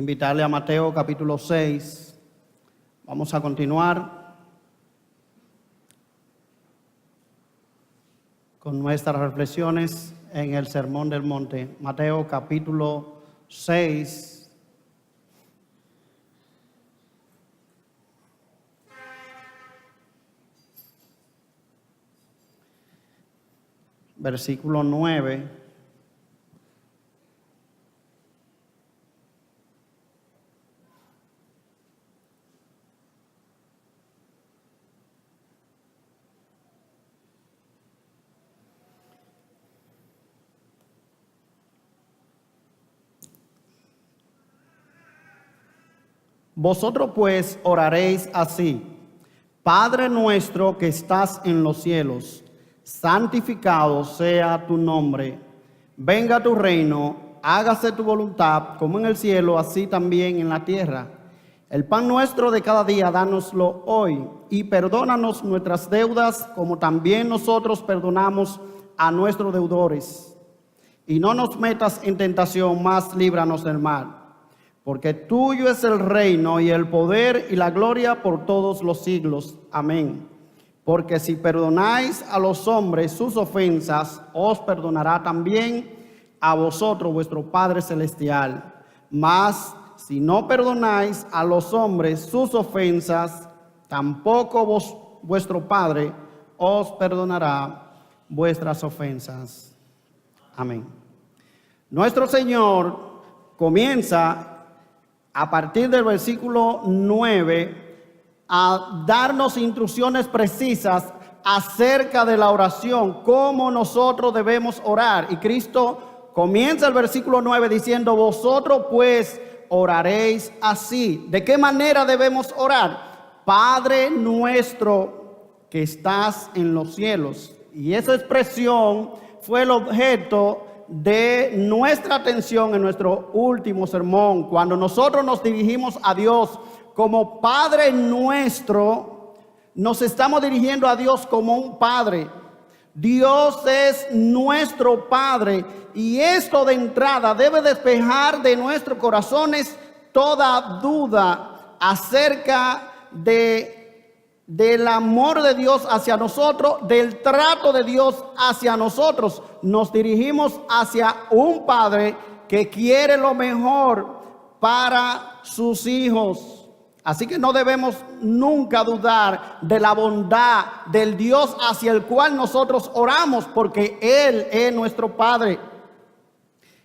invitarle a Mateo capítulo 6. Vamos a continuar con nuestras reflexiones en el Sermón del Monte. Mateo capítulo 6. Versículo 9. Vosotros pues oraréis así: Padre nuestro que estás en los cielos, santificado sea tu nombre. Venga tu reino, hágase tu voluntad, como en el cielo, así también en la tierra. El pan nuestro de cada día, dánoslo hoy, y perdónanos nuestras deudas, como también nosotros perdonamos a nuestros deudores. Y no nos metas en tentación, mas líbranos del mal. Porque tuyo es el reino y el poder y la gloria por todos los siglos. Amén. Porque si perdonáis a los hombres sus ofensas, os perdonará también a vosotros vuestro Padre Celestial. Mas si no perdonáis a los hombres sus ofensas, tampoco vuestro Padre os perdonará vuestras ofensas. Amén. Nuestro Señor comienza a partir del versículo 9 a darnos instrucciones precisas acerca de la oración, cómo nosotros debemos orar. Y Cristo comienza el versículo 9 diciendo: vosotros pues oraréis así. ¿De qué manera debemos orar? Padre nuestro que estás en los cielos. Y esa expresión fue el objeto de nuestra atención en nuestro último sermón. Cuando nosotros nos dirigimos a Dios como Padre nuestro, nos estamos dirigiendo a Dios como un Padre. Dios es nuestro Padre, y esto de entrada debe despejar de nuestros corazones toda duda acerca del amor de Dios hacia nosotros, del trato de Dios hacia nosotros. Nos dirigimos hacia un Padre que quiere lo mejor para sus hijos. Así que no debemos nunca dudar de la bondad del Dios hacia el cual nosotros oramos, porque Él es nuestro Padre.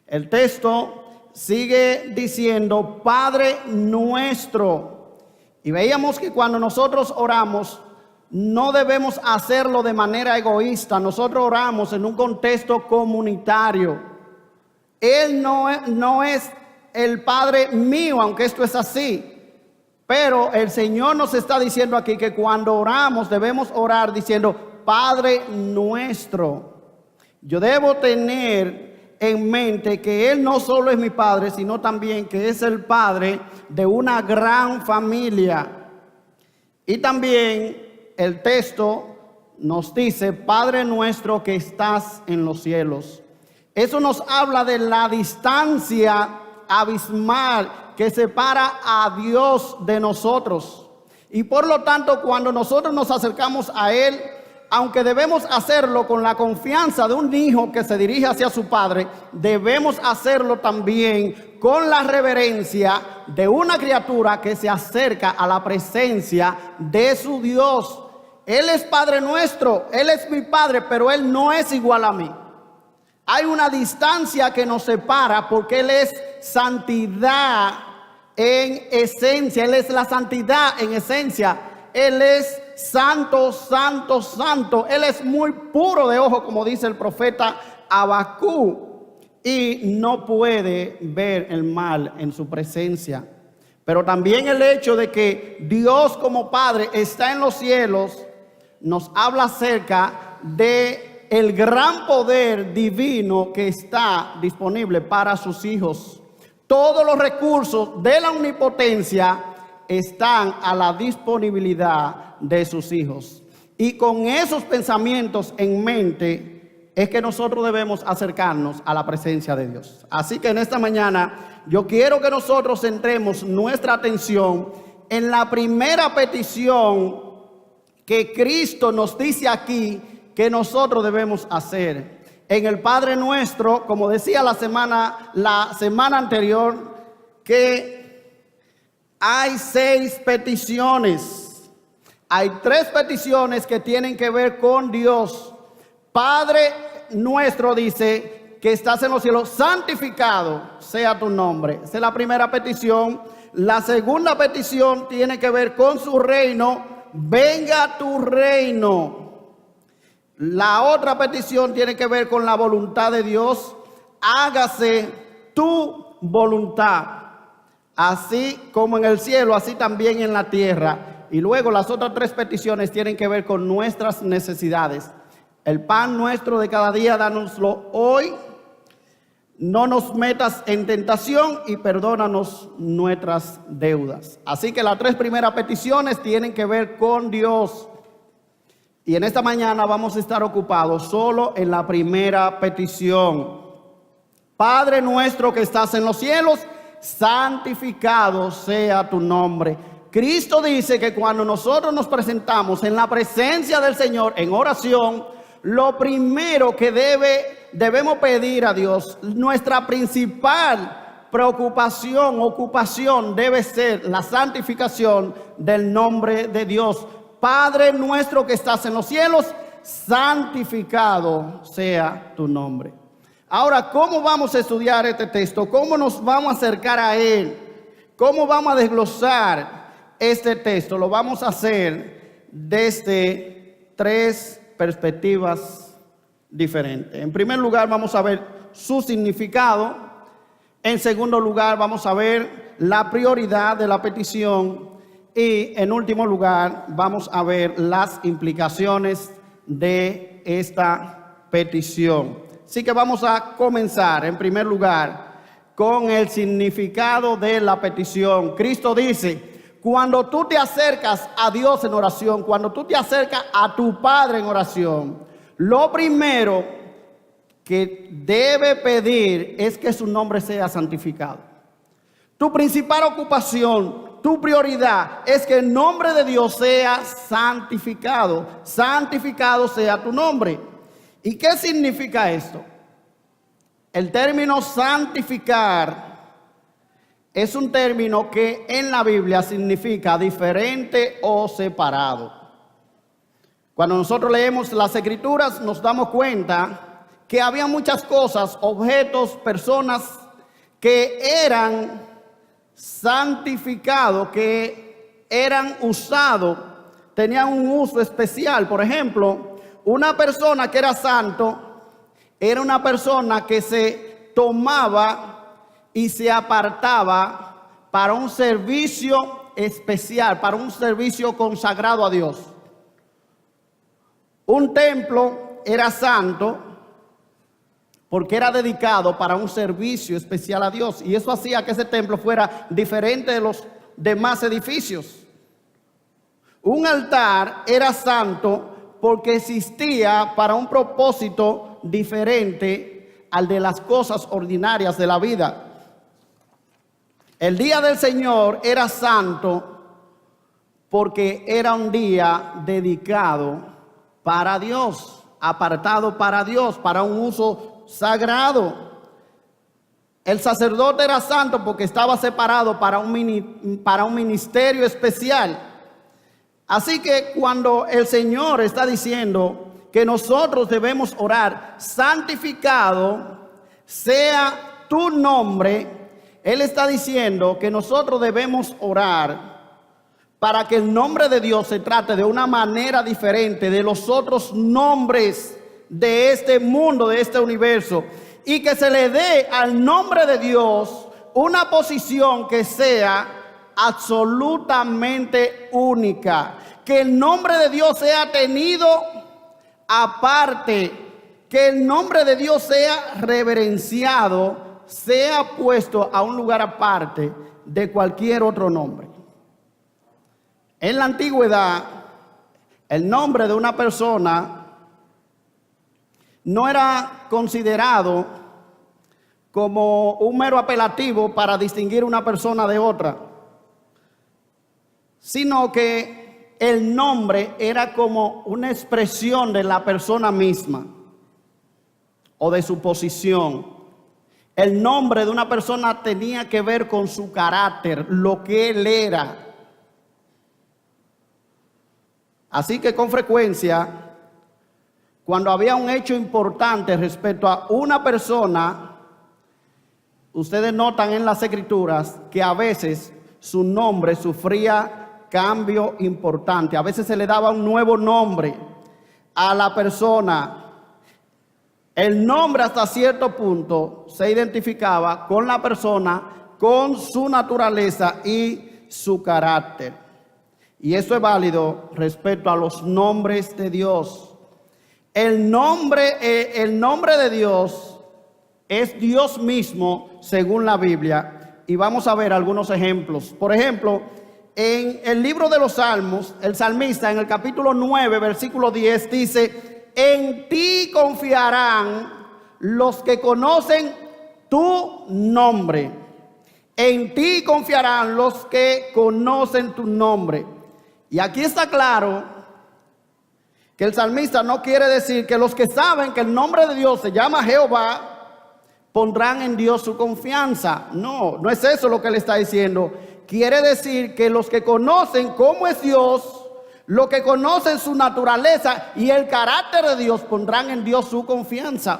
El texto sigue diciendo: Padre nuestro. Y veíamos que cuando nosotros oramos, no debemos hacerlo de manera egoísta. Nosotros oramos en un contexto comunitario. Él no es el Padre mío, aunque esto es así. Pero el Señor nos está diciendo aquí que cuando oramos debemos orar diciendo: Padre nuestro. Yo debo tener en mente que Él no solo es mi Padre, sino también que es el Padre de una gran familia. Y también el texto nos dice: Padre nuestro que estás en los cielos. Eso nos habla de la distancia abismal que separa a Dios de nosotros. Y por lo tanto, cuando nosotros nos acercamos a Él, aunque debemos hacerlo con la confianza de un hijo que se dirige hacia su padre, debemos hacerlo también con la reverencia de una criatura que se acerca a la presencia de su Dios. Él es Padre nuestro, Él es mi Padre, pero Él no es igual a mí. Hay una distancia que nos separa, porque Él es santidad en esencia. Él es la santidad en esencia. Él es santo, santo, santo. Él es muy puro de ojo, como dice el profeta Habacuc, y no puede ver el mal en su presencia. Pero también el hecho de que Dios como Padre está en los cielos nos habla acerca de el gran poder divino que está disponible para sus hijos. Todos los recursos de la omnipotencia están a la disponibilidad de sus hijos. Y con esos pensamientos en mente, es que nosotros debemos acercarnos a la presencia de Dios. Así que en esta mañana yo quiero que nosotros centremos nuestra atención en la primera petición que Cristo nos dice aquí que nosotros debemos hacer. En el Padre Nuestro, como decía la semana anterior, que hay 6 peticiones. Hay 3 peticiones que tienen que ver con Dios. Padre Nuestro dice que estás en los cielos, santificado sea tu nombre. Esa es la primera petición. La segunda petición tiene que ver con su reino. Venga tu reino. La otra petición tiene que ver con la voluntad de Dios. Hágase tu voluntad, así como en el cielo, así también en la tierra. Y luego las otras 3 peticiones tienen que ver con nuestras necesidades. El pan nuestro de cada día, dánoslo hoy. No nos metas en tentación y perdónanos nuestras deudas. Así que las 3 primeras peticiones tienen que ver con Dios. Y en esta mañana vamos a estar ocupados solo en la primera petición. Padre nuestro que estás en los cielos, santificado sea tu nombre. Cristo dice que cuando nosotros nos presentamos en la presencia del Señor en oración, lo primero que debemos pedir a Dios, nuestra principal preocupación, ocupación debe ser la santificación del nombre de Dios. Padre nuestro que estás en los cielos, santificado sea tu nombre. Ahora, ¿cómo vamos a estudiar este texto? ¿Cómo nos vamos a acercar a él? ¿Cómo vamos a desglosar este texto? Lo vamos a hacer desde 3 perspectivas diferentes. En primer lugar, vamos a ver su significado. En segundo lugar, vamos a ver la prioridad de la petición. Y en último lugar, vamos a ver las implicaciones de esta petición. Así que vamos a comenzar en primer lugar con el significado de la petición. Cristo dice, cuando tú te acercas a Dios en oración, cuando tú te acercas a tu Padre en oración, lo primero que debe pedir es que su nombre sea santificado. Tu principal ocupación, tu prioridad es que el nombre de Dios sea santificado. Santificado sea tu nombre. ¿Y qué significa esto? El término santificar es un término que en la Biblia significa diferente o separado. Cuando nosotros leemos las Escrituras nos damos cuenta que había muchas cosas, objetos, personas que eran santificados, que eran usados, tenían un uso especial. Por ejemplo, una persona que era santo era una persona que se tomaba y se apartaba para un servicio especial, para un servicio consagrado a Dios. Un templo era santo porque era dedicado para un servicio especial a Dios, y eso hacía que ese templo fuera diferente de los demás edificios. Un altar era santo porque existía para un propósito diferente al de las cosas ordinarias de la vida. El día del Señor era santo porque era un día dedicado para Dios, apartado para Dios, para un uso sagrado. El sacerdote era santo porque estaba separado para un ministerio especial. Así que cuando el Señor está diciendo que nosotros debemos orar, santificado sea tu nombre, Él está diciendo que nosotros debemos orar para que el nombre de Dios se trate de una manera diferente de los otros nombres de este mundo, de este universo, y que se le dé al nombre de Dios una posición que sea absolutamente única, que el nombre de Dios sea tenido aparte, que el nombre de Dios sea reverenciado, sea puesto a un lugar aparte de cualquier otro nombre. En la antigüedad, el nombre de una persona no era considerado como un mero apelativo para distinguir una persona de otra, sino que el nombre era como una expresión de la persona misma o de su posición. El nombre de una persona tenía que ver con su carácter, lo que él era. Así que con frecuencia, cuando había un hecho importante respecto a una persona, ustedes notan en las escrituras que a veces su nombre sufría cambio importante. A veces se le daba un nuevo nombre a la persona. El nombre hasta cierto punto se identificaba con la persona, con su naturaleza y su carácter. Y eso es válido respecto a los nombres de Dios. El nombre de Dios es Dios mismo según la Biblia. Y vamos a ver algunos ejemplos. Por ejemplo, en el libro de los Salmos, el salmista en el capítulo 9, versículo 10 dice: en ti confiarán los que conocen tu nombre. En ti confiarán los que conocen tu nombre. Y aquí está claro que el salmista no quiere decir que los que saben que el nombre de Dios se llama Jehová pondrán en Dios su confianza. No, no es eso lo que él está diciendo. Quiere decir que los que conocen cómo es Dios, los que conocen su naturaleza y el carácter de Dios, pondrán en Dios su confianza.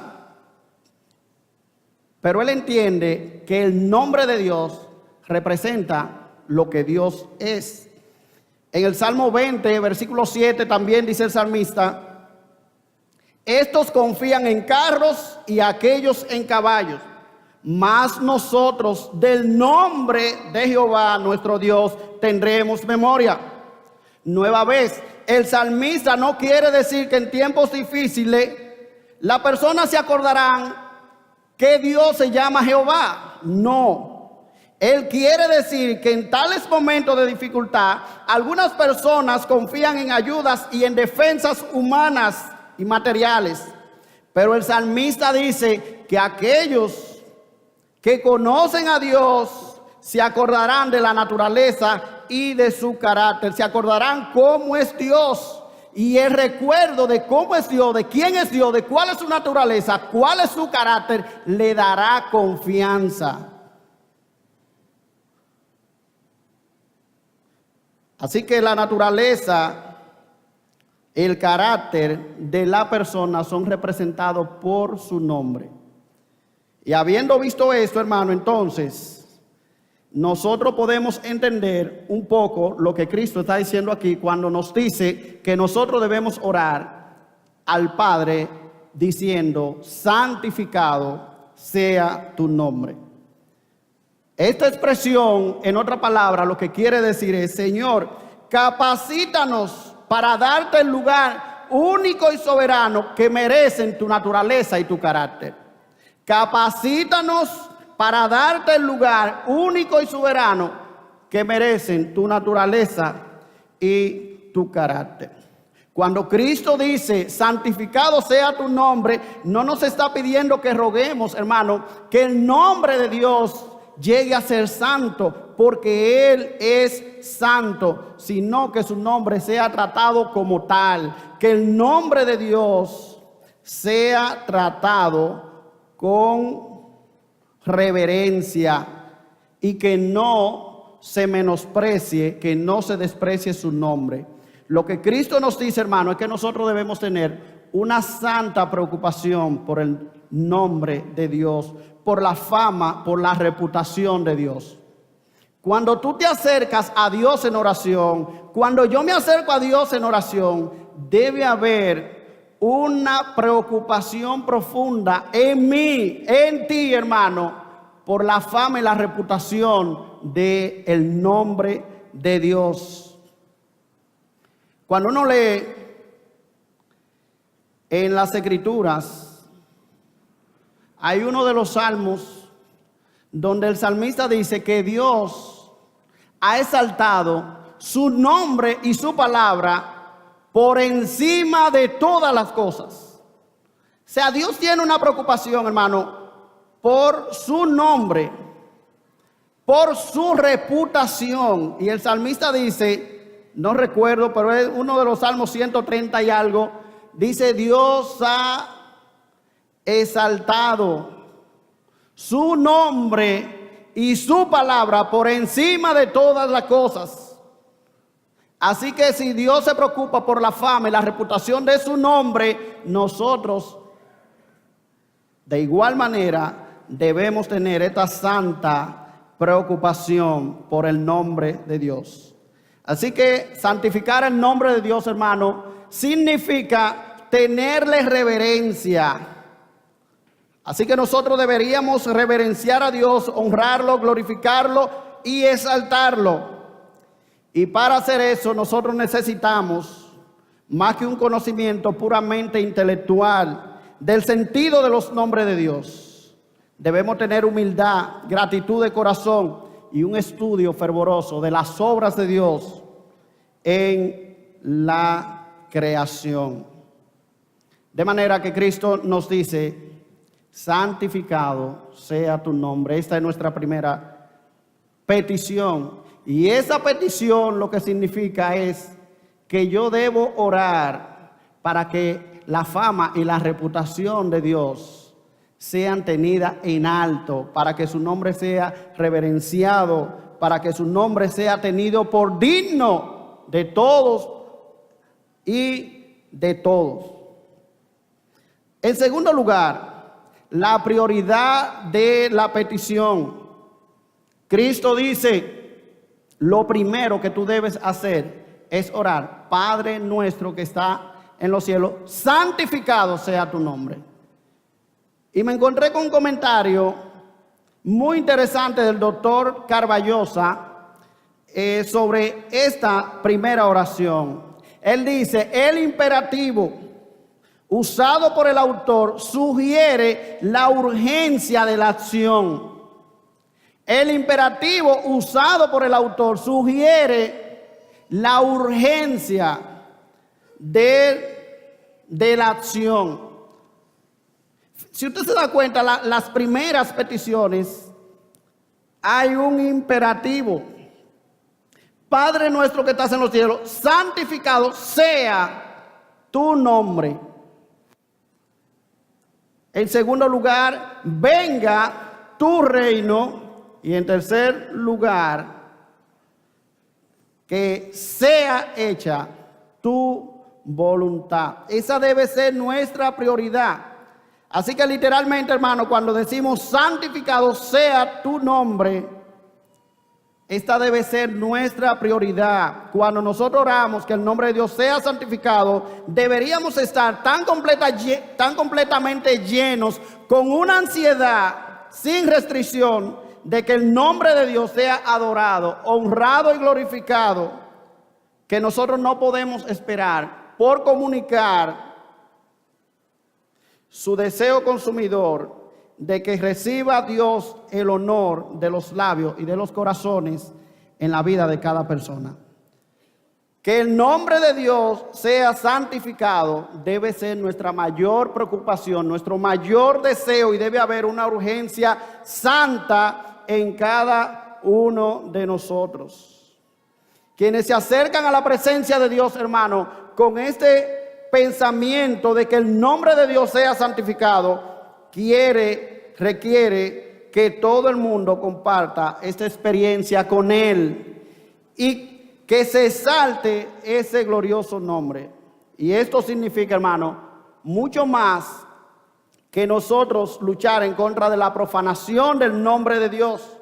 Pero él entiende que el nombre de Dios representa lo que Dios es. En el Salmo 20, versículo 7, también dice el salmista: estos confían en carros y aquellos en caballos, mas nosotros del nombre de Jehová nuestro Dios tendremos memoria. Nueva vez, el salmista no quiere decir que en tiempos difíciles las personas se acordarán que Dios se llama Jehová. No. Él quiere decir que en tales momentos de dificultad, algunas personas confían en ayudas y en defensas humanas y materiales. Pero el salmista dice que aquellos que conocen a Dios se acordarán de la naturaleza y de su carácter. Se acordarán cómo es Dios. Y el recuerdo de cómo es Dios, de quién es Dios, de cuál es su naturaleza, cuál es su carácter, le dará confianza. Así que la naturaleza, el carácter de la persona son representados por su nombre. Y habiendo visto esto, hermano, entonces nosotros podemos entender un poco lo que Cristo está diciendo aquí cuando nos dice que nosotros debemos orar al Padre diciendo: santificado sea tu nombre. Esta expresión, en otra palabra, lo que quiere decir es: Señor, capacítanos para darte el lugar único y soberano que merecen tu naturaleza y tu carácter. Capacítanos para darte el lugar único y soberano que merecen tu naturaleza y tu carácter. Cuando Cristo dice: santificado sea tu nombre, no nos está pidiendo que roguemos, hermano, que el nombre de Dios llegue a ser santo, porque Él es santo, sino que su nombre sea tratado como tal, que el nombre de Dios sea tratado con reverencia y que no se menosprecie, que no se desprecie su nombre. Lo que Cristo nos dice, hermano, es que nosotros debemos tener una santa preocupación por el nombre de Dios, por la fama, por la reputación de Dios. Cuando tú te acercas a Dios en oración, cuando yo me acerco a Dios en oración, debe haber una preocupación profunda en mí, en ti, hermano, por la fama y la reputación del nombre de Dios. Cuando uno lee en las Escrituras, hay uno de los salmos donde el salmista dice que Dios ha exaltado su nombre y su palabra por encima de todas las cosas. sea, Dios tiene una preocupación, hermano, por su nombre, por su reputación. Y el salmista dice, no recuerdo, pero es uno de los salmos 130 y algo, dice: Dios ha exaltado su nombre y su palabra por encima de todas las cosas. Así que si Dios se preocupa por la fama y la reputación de su nombre, nosotros de igual manera debemos tener esta santa preocupación por el nombre de Dios. Así que santificar el nombre de Dios, hermano, significa tenerle reverencia. Así que nosotros deberíamos reverenciar a Dios, honrarlo, glorificarlo y exaltarlo. Y para hacer eso nosotros necesitamos más que un conocimiento puramente intelectual del sentido de los nombres de Dios. Debemos tener humildad, gratitud de corazón y un estudio fervoroso de las obras de Dios en la creación. De manera que Cristo nos dice: santificado sea tu nombre. Esta es nuestra primera petición. Y esa petición lo que significa es que yo debo orar para que la fama y la reputación de Dios sean tenidas en alto, para que su nombre sea reverenciado, para que su nombre sea tenido por digno de todos y de todos. En segundo lugar, la prioridad de la petición. Cristo dice: lo primero que tú debes hacer es orar: Padre nuestro que está en los cielos, santificado sea tu nombre. Y me encontré con un comentario muy interesante del doctor Carballosa sobre esta primera oración. Él dice: el imperativo usado por el autor sugiere la urgencia de la acción. El imperativo usado por el autor sugiere la urgencia de la acción. Si usted se da cuenta, las primeras peticiones hay un imperativo: Padre nuestro que estás en los cielos, santificado sea tu nombre. En segundo lugar, venga tu reino. Y en tercer lugar, que sea hecha tu voluntad. Esa debe ser nuestra prioridad. Así que literalmente, hermano, cuando decimos santificado sea tu nombre, esta debe ser nuestra prioridad. Cuando nosotros oramos que el nombre de Dios sea santificado, deberíamos estar tan completamente llenos, con una ansiedad sin restricción, de que el nombre de Dios sea adorado, honrado y glorificado, que nosotros no podemos esperar por comunicar su deseo consumidor de que reciba Dios el honor de los labios y de los corazones en la vida de cada persona. Que el nombre de Dios sea santificado debe ser nuestra mayor preocupación, nuestro mayor deseo, y debe haber una urgencia santa en cada uno de nosotros. Quienes se acercan a la presencia de Dios, hermano, con este pensamiento de que el nombre de Dios sea santificado, requiere que todo el mundo comparta esta experiencia con Él y que se exalte ese glorioso nombre. Y esto significa, hermano, mucho más que nosotros luchar en contra de la profanación del nombre de Dios.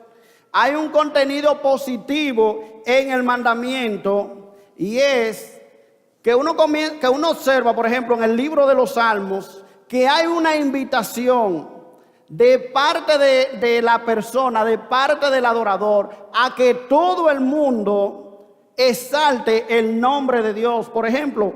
Hay un contenido positivo en el mandamiento, y es que uno observa, por ejemplo, en el libro de los Salmos, que hay una invitación de parte de la persona, de parte del adorador, a que todo el mundo exalte el nombre de Dios. Por ejemplo,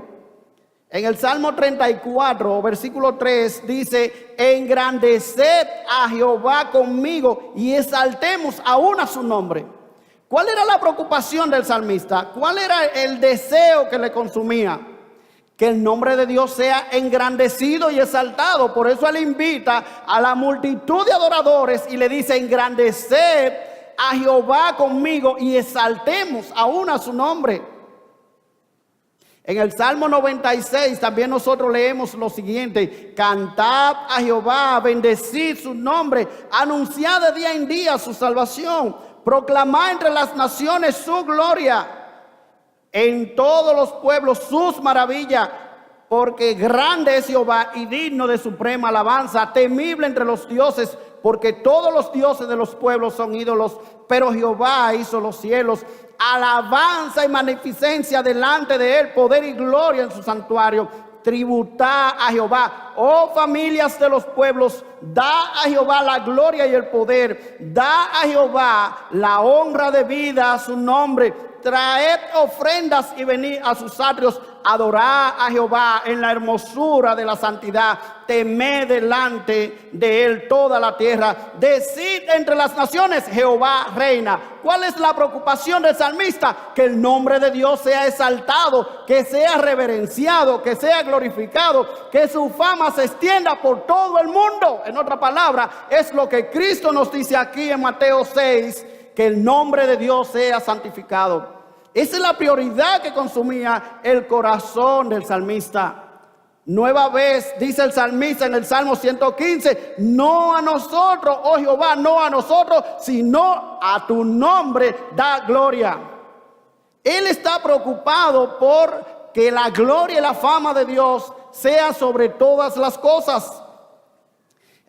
en el Salmo 34, versículo 3, dice: engrandeced a Jehová conmigo y exaltemos aún a su nombre. ¿Cuál era la preocupación del salmista? ¿Cuál era el deseo que le consumía? Que el nombre de Dios sea engrandecido y exaltado. Por eso Él invita a la multitud de adoradores y le dice: engrandeced a Jehová conmigo y exaltemos aún a su nombre. En el Salmo 96 también nosotros leemos lo siguiente: cantad a Jehová, bendecid su nombre, anunciad de día en día su salvación, proclamad entre las naciones su gloria, en todos los pueblos sus maravillas, porque grande es Jehová y digno de suprema alabanza, temible entre los dioses, porque todos los dioses de los pueblos son ídolos, pero Jehová hizo los cielos. Alabanza y magnificencia delante de él, poder y gloria en su santuario. Tributad a Jehová, oh familias de los pueblos, da a Jehová la gloria y el poder, da a Jehová la honra debida a su nombre. Traed ofrendas y venid a sus atrios, adorad a Jehová en la hermosura de la santidad, temed delante de él toda la tierra, decid entre las naciones: Jehová reina. ¿Cuál es la preocupación del salmista? Que el nombre de Dios sea exaltado, que sea reverenciado, que sea glorificado, que su fama se extienda por todo el mundo. En otra palabra, es lo que Cristo nos dice aquí en Mateo 6, que el nombre de Dios sea santificado. Esa es la prioridad que consumía el corazón del salmista. Nueva vez dice el salmista en el Salmo 115: no a nosotros, oh Jehová, no a nosotros, sino a tu nombre da gloria. Él está preocupado por que la gloria y la fama de Dios sea sobre todas las cosas.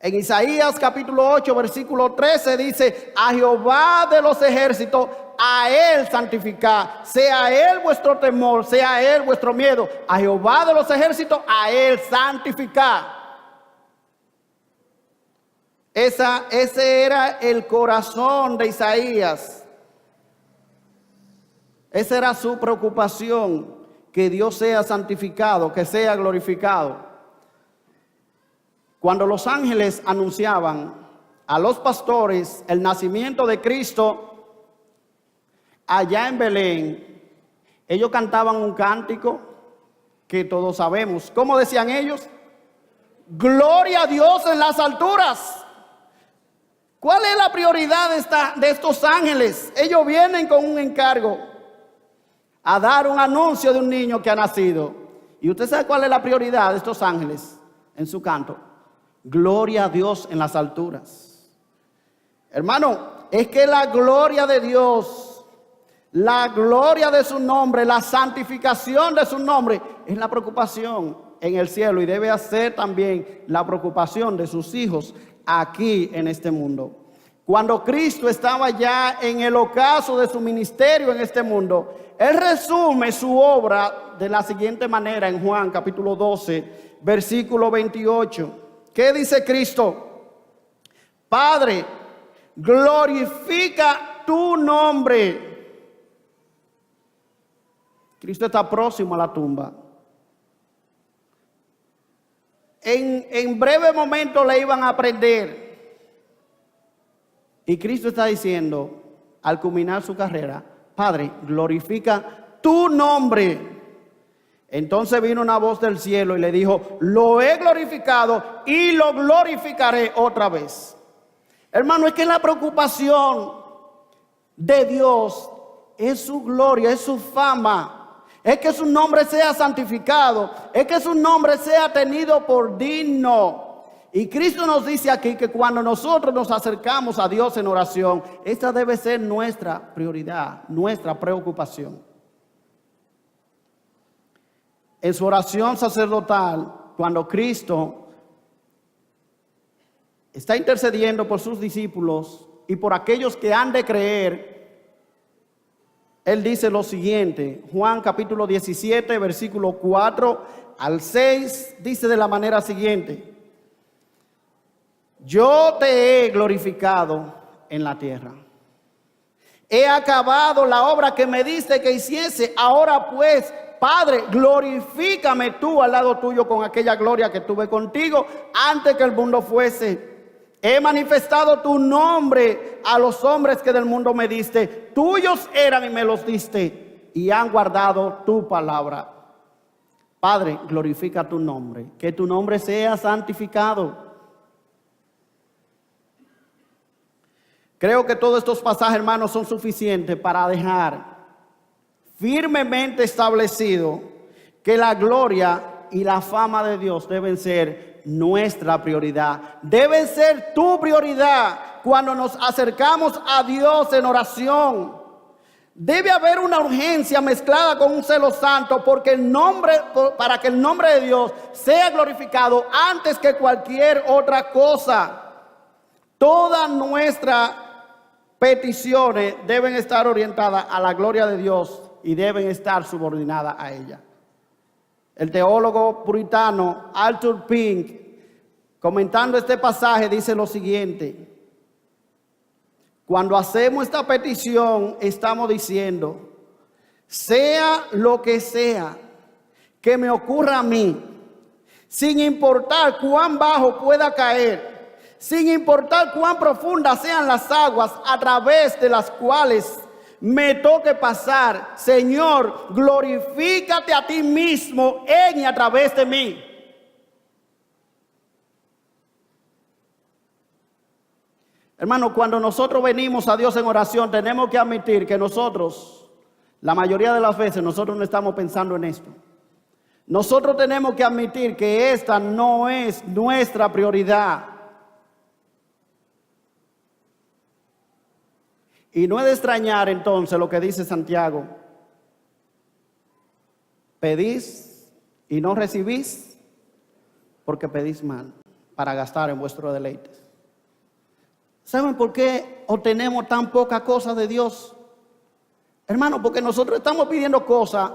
En Isaías capítulo 8 versículo 13 dice: a Jehová de los ejércitos, a él santificad, sea él vuestro temor, sea él vuestro miedo. A Jehová de los ejércitos, a él santificad. Ese era el corazón de Isaías. Esa era su preocupación, que Dios sea santificado, que sea glorificado. Cuando los ángeles anunciaban a los pastores el nacimiento de Cristo allá en Belén, ellos cantaban un cántico que todos sabemos. ¿Cómo decían ellos? Gloria a Dios en las alturas. ¿Cuál es la prioridad de estos ángeles? Ellos vienen con un encargo a dar un anuncio de un niño que ha nacido. ¿Y usted sabe cuál es la prioridad de estos ángeles en su canto? Gloria a Dios en las alturas. Hermano, es que la gloria de Dios, la gloria de su nombre, la santificación de su nombre es la preocupación en el cielo, y debe ser también la preocupación de sus hijos aquí en este mundo. Cuando Cristo estaba ya en el ocaso de su ministerio en este mundo, Él resume su obra de la siguiente manera en Juan capítulo 12, versículo 28. ¿Qué dice Cristo? Padre, glorifica tu nombre. Cristo está próximo a la tumba. En breve momento le iban a prender. Y Cristo está diciendo, al culminar su carrera: Padre, glorifica tu nombre. Entonces vino una voz del cielo y le dijo: lo he glorificado y lo glorificaré otra vez. Hermano, es que la preocupación de Dios es su gloria, es su fama. Es que su nombre sea santificado, es que su nombre sea tenido por digno. Y Cristo nos dice aquí que cuando nosotros nos acercamos a Dios en oración, esta debe ser nuestra prioridad, nuestra preocupación. En su oración sacerdotal, cuando Cristo está intercediendo por sus discípulos y por aquellos que han de creer, Él dice lo siguiente. Juan capítulo 17, versículo 4 al 6, dice de la manera siguiente: yo te he glorificado en la tierra. He acabado la obra que me diste que hiciese. Ahora pues, Padre, glorifícame tú al lado tuyo con aquella gloria que tuve contigo antes que el mundo fuese. He manifestado tu nombre a los hombres que del mundo me diste. Tuyos eran y me los diste, y han guardado tu palabra. Padre, glorifica tu nombre, que tu nombre sea santificado. Creo que todos estos pasajes, hermanos, son suficientes para dejar firmemente establecido que la gloria y la fama de Dios deben ser nuestra prioridad. Deben ser tu prioridad cuando nos acercamos a Dios en oración. Debe haber una urgencia mezclada con un celo santo para que el nombre de Dios sea glorificado antes que cualquier otra cosa. Todas nuestras peticiones deben estar orientadas a la gloria de Dios y deben estar subordinadas a ella. El teólogo puritano Arthur Pink, comentando este pasaje, dice lo siguiente: cuando hacemos esta petición, estamos diciendo, sea lo que sea que me ocurra a mí, sin importar cuán bajo pueda caer, sin importar cuán profundas sean las aguas a través de las cuales me toque pasar, Señor, glorifícate a ti mismo en y a través de mí. Hermano, cuando nosotros venimos a Dios en oración, tenemos que admitir que nosotros, la mayoría de las veces, nosotros no estamos pensando en esto. Nosotros tenemos que admitir que esta no es nuestra prioridad. Y no es de extrañar entonces lo que dice Santiago: pedís y no recibís porque pedís mal, para gastar en vuestros deleites. ¿Saben por qué obtenemos tan poca cosa de Dios? Hermano, porque nosotros estamos pidiendo cosas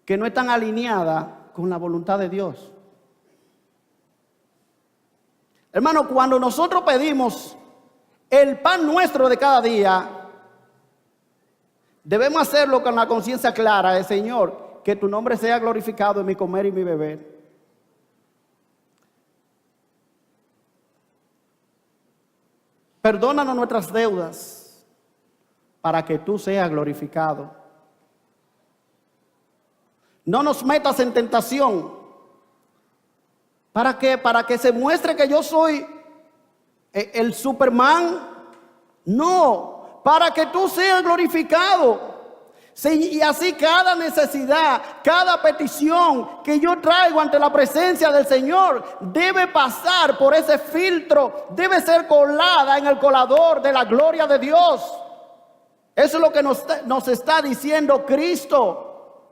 que no están alineadas con la voluntad de Dios. Hermano, cuando nosotros pedimos el pan nuestro de cada día, debemos hacerlo con la conciencia clara de: Señor, que tu nombre sea glorificado en mi comer y mi beber. Perdónanos nuestras deudas para que tú seas glorificado. No nos metas en tentación. ¿Para qué? Para que se muestre que yo soy el Superman. No, para que tú seas glorificado. Sí, y así cada necesidad, cada petición que yo traigo ante la presencia del Señor debe pasar por ese filtro, debe ser colada en el colador de la gloria de Dios. Eso es lo que nos está diciendo Cristo.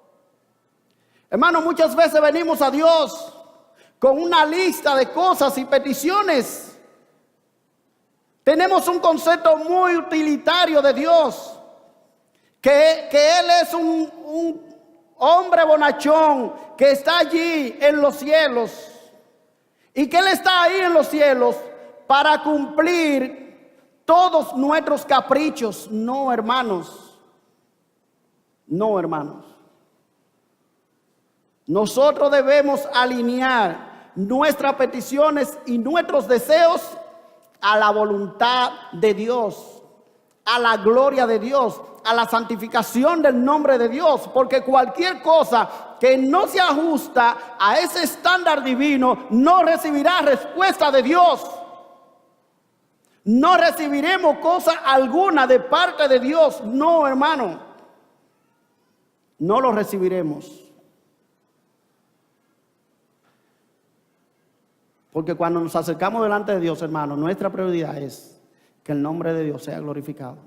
Hermano, muchas veces venimos a Dios con una lista de cosas y peticiones. Tenemos un concepto muy utilitario de Dios. Que Él es un hombre bonachón que está allí en los cielos. Y que Él está ahí en los cielos para cumplir todos nuestros caprichos. No, hermanos. No, hermanos. Nosotros debemos alinear nuestras peticiones y nuestros deseos a la voluntad de Dios, a la gloria de Dios, a la santificación del nombre de Dios, porque cualquier cosa que no se ajusta a ese estándar divino no recibirá respuesta de Dios. No recibiremos cosa alguna de parte de Dios. No, hermano, no lo recibiremos. Porque cuando nos acercamos delante de Dios, hermano, nuestra prioridad es que el nombre de Dios sea glorificado.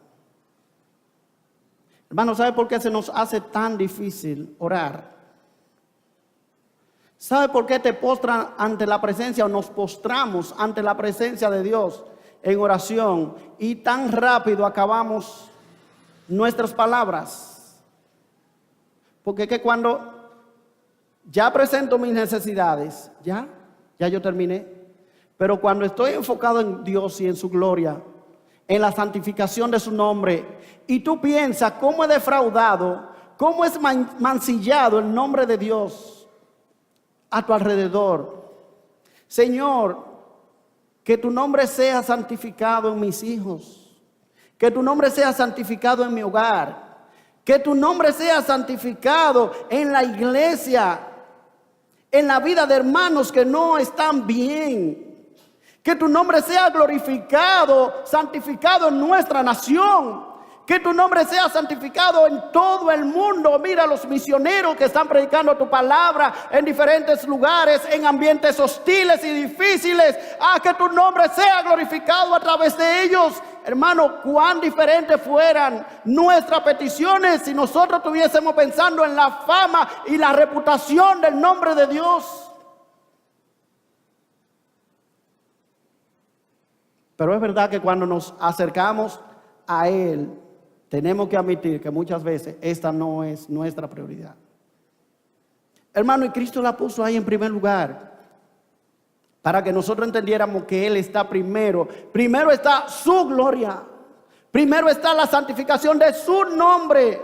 Hermano, ¿sabe por qué se nos hace tan difícil orar? ¿Sabe por qué te postran ante la presencia o nos postramos ante la presencia de Dios en oración y tan rápido acabamos nuestras palabras? Porque es que cuando ya presento mis necesidades, ya yo terminé. Pero cuando estoy enfocado en Dios y en su gloria, en la santificación de su nombre, y tú piensas cómo he defraudado, cómo es mancillado el nombre de Dios a tu alrededor. Señor, que tu nombre sea santificado en mis hijos, que tu nombre sea santificado en mi hogar, Que tu nombre sea santificado en la iglesia, en la vida de hermanos que no están bien. Que tu nombre sea glorificado, santificado en nuestra nación. Que tu nombre sea santificado en todo el mundo. Mira los misioneros que están predicando tu palabra en diferentes lugares, en ambientes hostiles y difíciles. Que tu nombre sea glorificado a través de ellos. Hermano, cuán diferentes fueran nuestras peticiones si nosotros estuviésemos pensando en la fama y la reputación del nombre de Dios. Pero es verdad que cuando nos acercamos a Él, tenemos que admitir que muchas veces esta no es nuestra prioridad. Hermano, y Cristo la puso ahí en primer lugar para que nosotros entendiéramos que Él está primero. Primero está su gloria. Primero está la santificación de su nombre.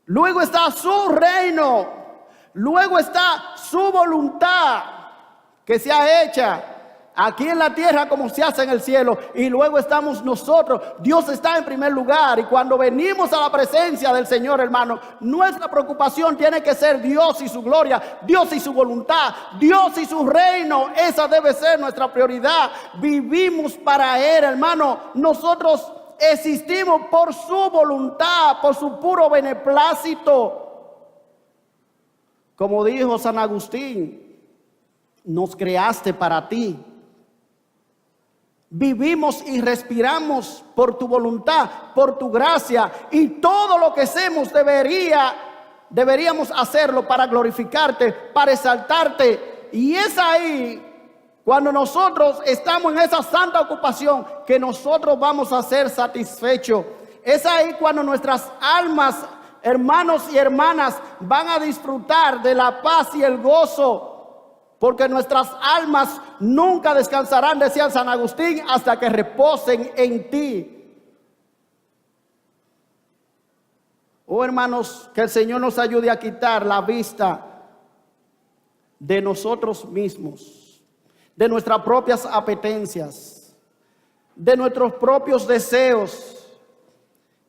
Luego está su reino. Luego está su voluntad que sea hecha aquí en la tierra como se hace en el cielo. Y luego estamos nosotros. Dios está en primer lugar. Y cuando venimos a la presencia del Señor, hermano, nuestra preocupación tiene que ser Dios y su gloria, Dios y su voluntad, Dios y su reino. Esa debe ser nuestra prioridad. Vivimos para Él, hermano. Nosotros existimos por su voluntad, por su puro beneplácito. Como dijo San Agustín, nos creaste para ti. Vivimos y respiramos por tu voluntad, por tu gracia, y todo lo que hacemos deberíamos hacerlo para glorificarte, para exaltarte. Y es ahí, cuando nosotros estamos en esa santa ocupación, que nosotros vamos a ser satisfechos. Es ahí cuando nuestras almas, hermanos y hermanas, van a disfrutar de la paz y el gozo. Porque nuestras almas nunca descansarán, decía San Agustín, hasta que reposen en ti. Oh, hermanos, que el Señor nos ayude a quitar la vista de nosotros mismos, de nuestras propias apetencias, de nuestros propios deseos,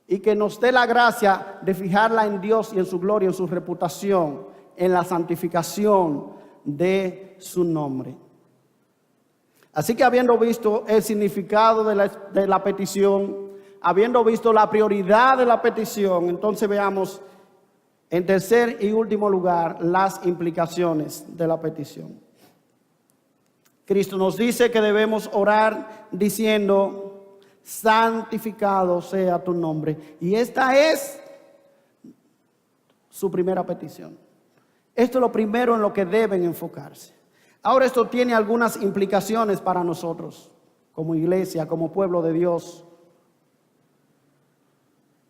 y que nos dé la gracia de fijarla en Dios y en su gloria, en su reputación, en la santificación de su nombre. Así que, habiendo visto el significado de la petición, habiendo visto la prioridad de la petición, entonces veamos en tercer y último lugar las implicaciones de la petición. Cristo nos dice que debemos orar diciendo: santificado sea tu nombre. Y esta es su primera petición. Esto es lo primero en lo que deben enfocarse. Ahora, esto tiene algunas implicaciones para nosotros, como iglesia, como pueblo de Dios.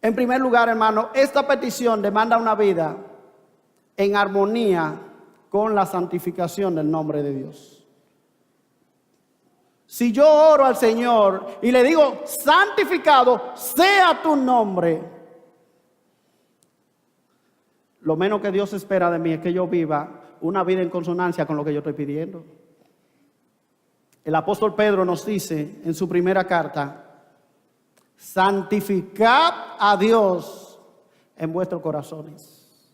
En primer lugar, hermano, esta petición demanda una vida en armonía con la santificación del nombre de Dios. Si yo oro al Señor y le digo: santificado sea tu nombre, lo menos que Dios espera de mí es que yo viva una vida en consonancia con lo que yo estoy pidiendo. El apóstol Pedro nos dice en su primera carta: santificad a Dios en vuestros corazones.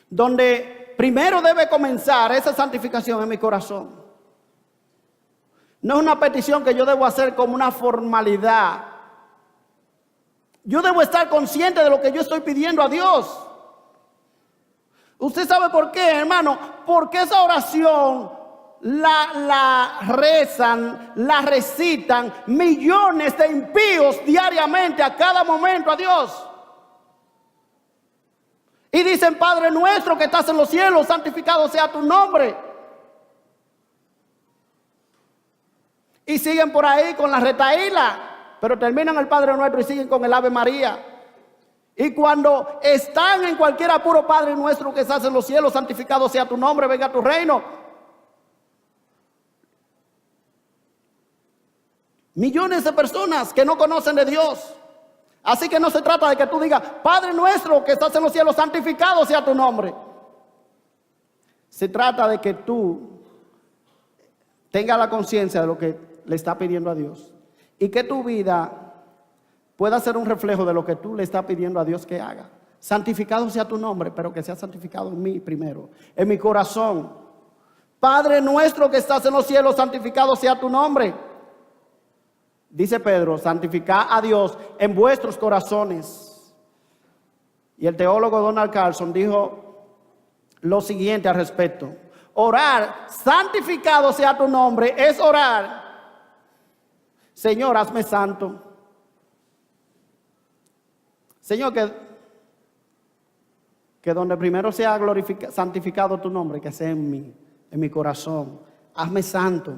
Donde primero debe comenzar esa santificación en mi corazón. No es una petición que yo debo hacer como una formalidad. Yo debo estar consciente de lo que yo estoy pidiendo a Dios. ¿Usted sabe por qué, hermano? Porque esa oración la rezan, la recitan millones de impíos diariamente, a cada momento, a Dios. Y dicen: Padre nuestro que estás en los cielos, santificado sea tu nombre. Y siguen por ahí con la retahíla, pero terminan el Padre nuestro y siguen con el Ave María. Y cuando están en cualquier apuro: Padre nuestro que estás en los cielos, santificado sea tu nombre, venga tu reino. Millones de personas que no conocen de Dios. Así que no se trata de que tú digas: Padre nuestro que estás en los cielos, santificado sea tu nombre. Se trata de que tú tengas la conciencia de lo que le está pidiendo a Dios, y que tu vida pueda ser un reflejo de lo que tú le estás pidiendo a Dios que haga. Santificado sea tu nombre, pero que sea santificado en mí primero, en mi corazón. Padre nuestro que estás en los cielos, santificado sea tu nombre. Dice Pedro, santificad a Dios en vuestros corazones. Y el teólogo Donald Carson dijo lo siguiente al respecto. Orar, santificado sea tu nombre, es orar: Señor, hazme santo. Señor, que donde primero sea santificado tu nombre, que sea en mi corazón. Hazme santo.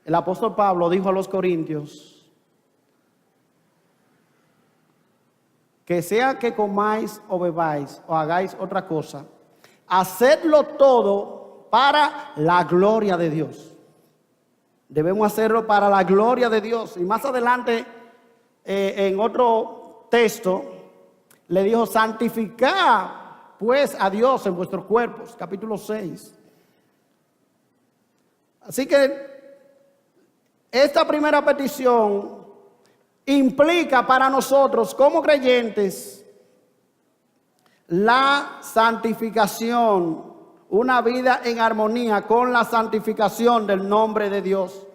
El apóstol Pablo dijo a los corintios: que sea que comáis o bebáis o hagáis otra cosa, hacedlo todo para la gloria de Dios. Debemos hacerlo para la gloria de Dios. Y más adelante, en otro texto, le dijo: santificad pues a Dios en vuestros cuerpos. Capítulo 6. Así que esta primera petición implica para nosotros como creyentes la santificación, una vida en armonía con la santificación del nombre de Dios.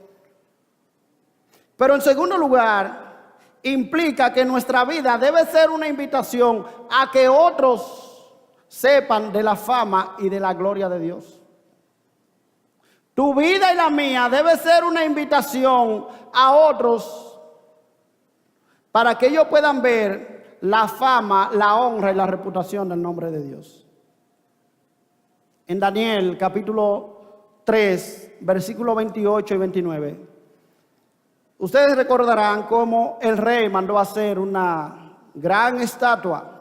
Pero en segundo lugar, implica que nuestra vida debe ser una invitación a que otros sepan de la fama y de la gloria de Dios. Tu vida y la mía debe ser una invitación a otros para que ellos puedan ver la fama, la honra y la reputación del nombre de Dios. En Daniel capítulo 3, versículos 28 y 29, ustedes recordarán cómo el rey mandó hacer una gran estatua.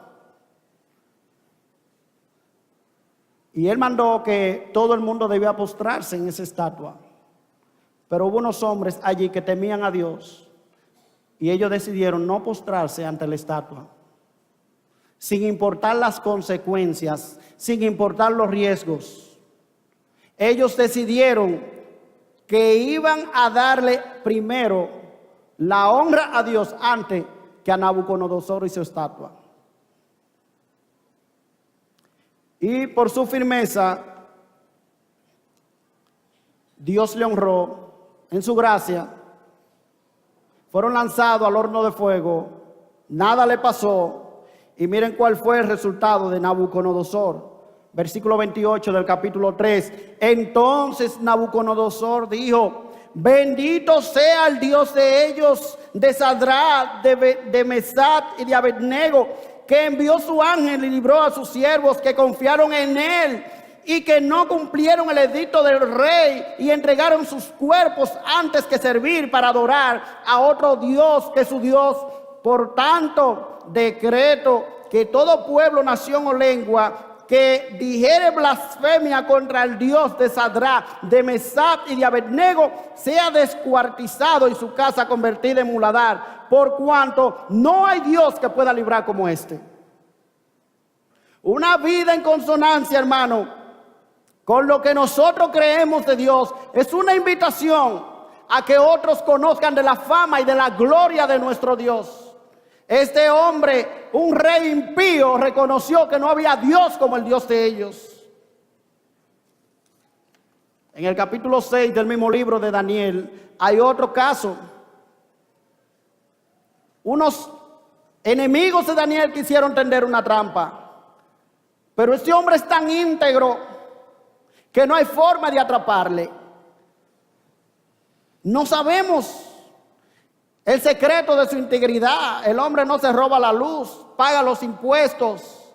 Y él mandó que todo el mundo debía postrarse en esa estatua. Pero hubo unos hombres allí que temían a Dios y ellos decidieron no postrarse ante la estatua, sin importar las consecuencias, sin importar los riesgos. Ellos decidieron que iban a darle primero la honra a Dios antes que a Nabucodonosor y su estatua. Y por su firmeza, Dios le honró en su gracia. Fueron lanzados al horno de fuego, nada le pasó. Y miren cuál fue el resultado de Nabucodonosor. Versículo 28 del capítulo 3. Entonces Nabucodonosor dijo: bendito sea el Dios de ellos, de Sadrach, de Mesach y de Abednego, que envió su ángel y libró a sus siervos que confiaron en él y que no cumplieron el edicto del rey y entregaron sus cuerpos antes que servir para adorar a otro Dios que su Dios. Por tanto, decreto que todo pueblo, nación o lengua que dijere blasfemia contra el Dios de Sadrach, de Mesach y de Abednego sea descuartizado y su casa convertida en muladar, por cuanto no hay Dios que pueda librar como este. Una vida en consonancia, hermano, con lo que nosotros creemos de Dios, es una invitación a que otros conozcan de la fama y de la gloria de nuestro Dios. Este hombre, un rey impío, reconoció que no había Dios como el Dios de ellos. En el capítulo 6 del mismo libro de Daniel hay otro caso. Unos enemigos de Daniel quisieron tender una trampa, pero este hombre es tan íntegro que no hay forma de atraparle. No sabemos el secreto de su integridad. El hombre no se roba la luz, paga los impuestos,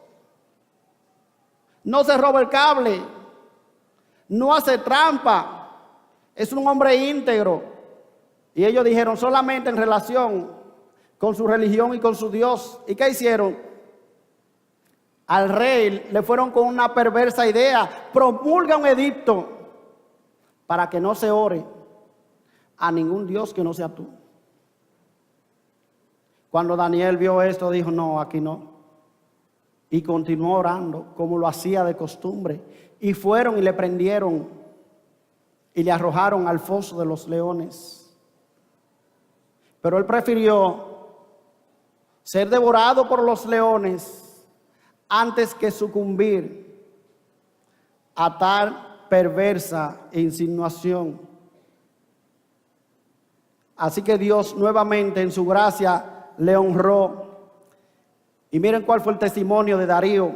no se roba el cable, no hace trampa, es un hombre íntegro. Y ellos dijeron solamente en relación con su religión y con su Dios. ¿Y qué hicieron? Al rey le fueron con una perversa idea: promulga un edicto para que no se ore a ningún Dios que no sea tú. Cuando Daniel vio esto, dijo: no, aquí no. Y continuó orando como lo hacía de costumbre. Y fueron y le prendieron y le arrojaron al foso de los leones. Pero él prefirió ser devorado por los leones antes que sucumbir a tal perversa insinuación. Así que Dios nuevamente en su gracia le honró. Y miren cuál fue el testimonio de Darío.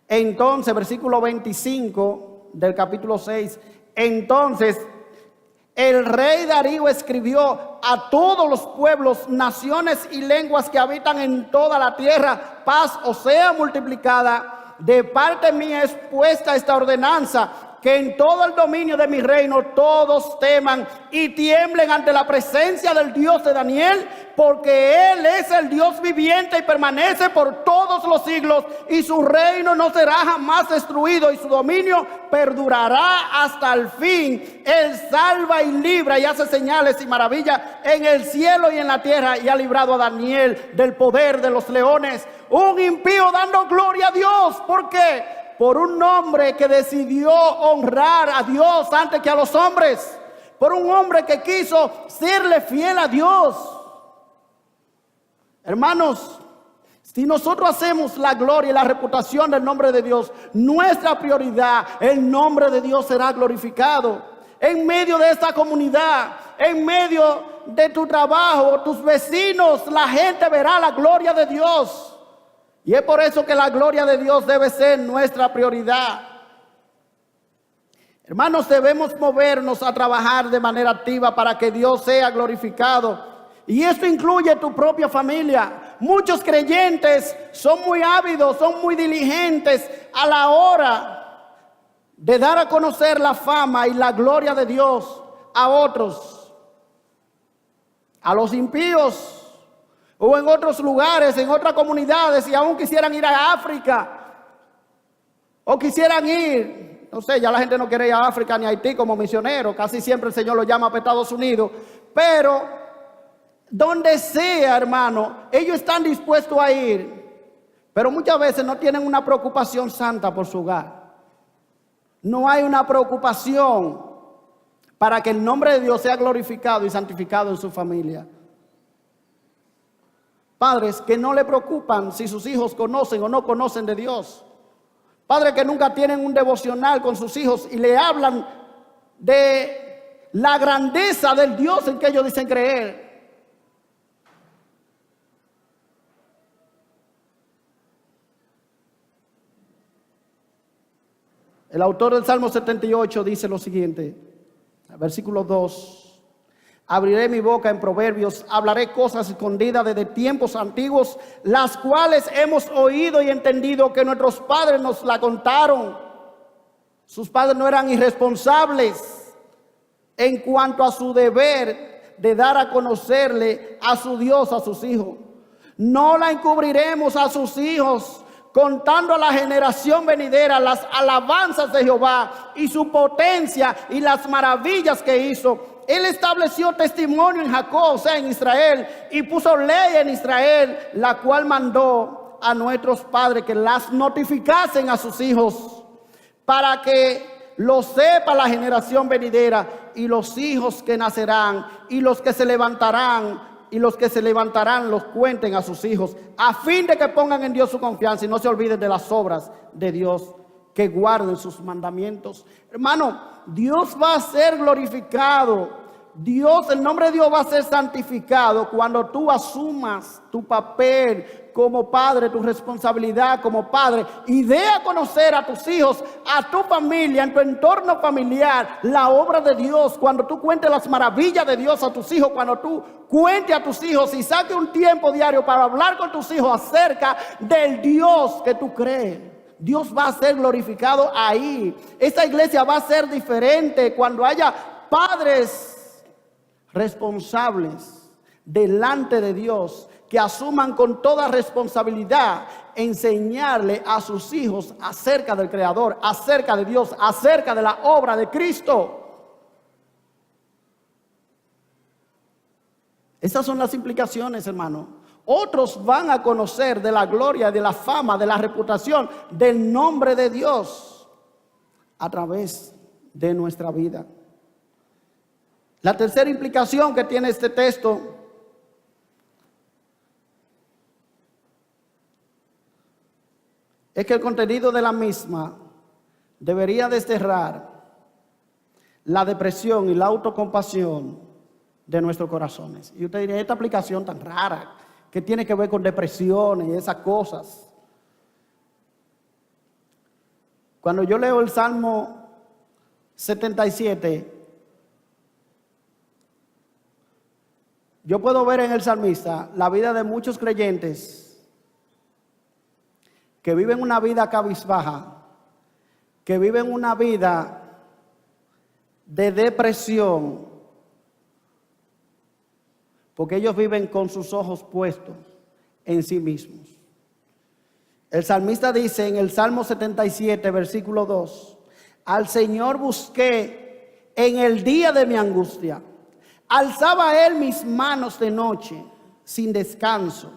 Entonces, versículo 25 del capítulo 6. Entonces, el rey Darío escribió a todos los pueblos, naciones y lenguas que habitan en toda la tierra: paz os sea multiplicada. De parte mía es puesta esta ordenanza, que en todo el dominio de mi reino todos teman y tiemblen ante la presencia del Dios de Daniel, porque Él es el Dios viviente y permanece por todos los siglos, y su reino no será jamás destruido, y su dominio perdurará hasta el fin. Él salva y libra y hace señales y maravillas en el cielo y en la tierra, y ha librado a Daniel del poder de los leones. Un impío dando gloria a Dios. ¿Por qué? Por un hombre que decidió honrar a Dios antes que a los hombres. Por un hombre que quiso serle fiel a Dios. Hermanos, si nosotros hacemos la gloria y la reputación del nombre de Dios nuestra prioridad, el nombre de Dios será glorificado. En medio de esta comunidad, en medio de tu trabajo, tus vecinos, la gente verá la gloria de Dios. Y es por eso que la gloria de Dios debe ser nuestra prioridad. Hermanos, debemos movernos a trabajar de manera activa para que Dios sea glorificado. Y esto incluye tu propia familia. Muchos creyentes son muy ávidos, son muy diligentes a la hora de dar a conocer la fama y la gloria de Dios a otros. A los impíos, o en otros lugares, en otras comunidades, y aún quisieran ir a África, o quisieran ir, no sé, ya la gente no quiere ir a África ni a Haití como misionero, casi siempre el Señor lo llama para Estados Unidos, pero donde sea, hermano, ellos están dispuestos a ir, pero muchas veces no tienen una preocupación santa por su hogar. No hay una preocupación para que el nombre de Dios sea glorificado y santificado en su familia. Padres que no le preocupan si sus hijos conocen o no conocen de Dios. Padres que nunca tienen un devocional con sus hijos y le hablan de la grandeza del Dios en que ellos dicen creer. El autor del Salmo 78 dice lo siguiente, versículo 2. Abriré mi boca en proverbios, hablaré cosas escondidas desde tiempos antiguos, las cuales hemos oído y entendido, que nuestros padres nos la contaron. Sus padres no eran irresponsables en cuanto a su deber de dar a conocerle a su Dios a sus hijos. No la encubriremos a sus hijos, contando a la generación venidera las alabanzas de Jehová y su potencia y las maravillas que hizo. Él estableció testimonio en Jacob, o sea, en Israel, y puso ley en Israel, la cual mandó a nuestros padres que las notificasen a sus hijos, para que lo sepa la generación venidera y los hijos que nacerán, y los que se levantarán, los cuenten a sus hijos, a fin de que pongan en Dios su confianza y no se olviden de las obras de Dios, que guarden sus mandamientos. Hermano, Dios va a ser glorificado. Dios, el nombre de Dios va a ser santificado cuando tú asumas tu papel como padre, tu responsabilidad como padre, y dé a conocer a tus hijos, a tu familia, en tu entorno familiar, la obra de Dios. Cuando tú cuentes las maravillas de Dios a tus hijos, cuando tú cuentes a tus hijos y saque un tiempo diario para hablar con tus hijos acerca del Dios que tú crees, Dios va a ser glorificado ahí. Esta iglesia va a ser diferente cuando haya padres responsables delante de Dios, que asuman con toda responsabilidad enseñarle a sus hijos acerca del Creador, acerca de Dios, acerca de la obra de Cristo. Esas son las implicaciones, hermano. Otros van a conocer de la gloria, de la fama, de la reputación, del nombre de Dios a través de nuestra vida. La tercera implicación que tiene este texto es que el contenido de la misma debería desterrar la depresión y la autocompasión de nuestros corazones. Y usted diría, esta aplicación tan rara, que tiene que ver con depresiones y esas cosas. Cuando yo leo el Salmo 77, yo puedo ver en el salmista la vida de muchos creyentes que viven una vida cabizbaja, que viven una vida de depresión, porque ellos viven con sus ojos puestos en sí mismos. El salmista dice en el Salmo 77, versículo 2, al Señor busqué en el día de mi angustia. Alzaba él mis manos de noche, sin descanso.